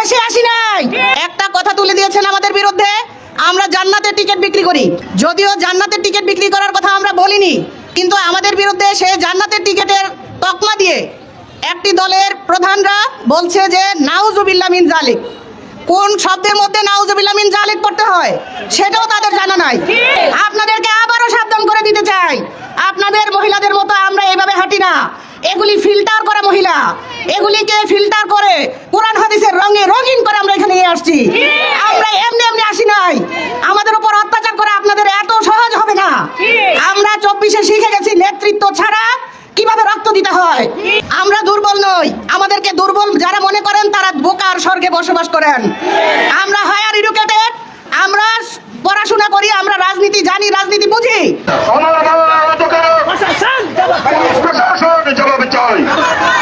দেশে আসি নাই। একটা কথা তুলে দিয়েছেন আমাদের বিরুদ্ধে, আমরা জান্নাতের টিকিট বিক্রি করি। যদিও জান্নাতের টিকিট বিক্রি করার কথা আমরা বলিনি, কিন্তু আমাদের বিরুদ্ধে সে জান্নাতের টিকিটের তকমা দিয়ে একটি দলের প্রধানরা বলছে যে নাউজুবিল্লাহ মিন জালিক। কোন শব্দের মধ্যে নাউজুবিল্লাহ মিন জালিক পড়তে হয় সেটাও তাদের জানা নাই। আপনাদেরকে আবারও সাবধান করে দিতে চাই, আপনাদের মহিলাদের মতো আমরা এভাবে হাঁটি না। এগুলি ফিল্টার করা মহিলা, এগুলিকে ফিল্টার করে কোরআন হাদিসের রঙে রঙিন করে আমরা এখানে নিয়ে আসছি। আমরা এমনি এমনি আসি নাই। আমাদের উপর অত্যাচার করে আপনাদের এত সহজ হবে না। আমরা 24-এ শিখে গেছি নেতৃত্ব ছাড়া কিভাবে রক্ত দিতে হয়। আমরা দুর্বল নই, আমাদেরকে দুর্বল যারা মনে করেন তারা বোকার স্বর্গে বসবাস করেন। আমরা হায়ার এডুকেটেড, আমরা পড়াশোনা করি, আমরা রাজনীতি জানি, রাজনীতি বুঝি। জবাব চাই।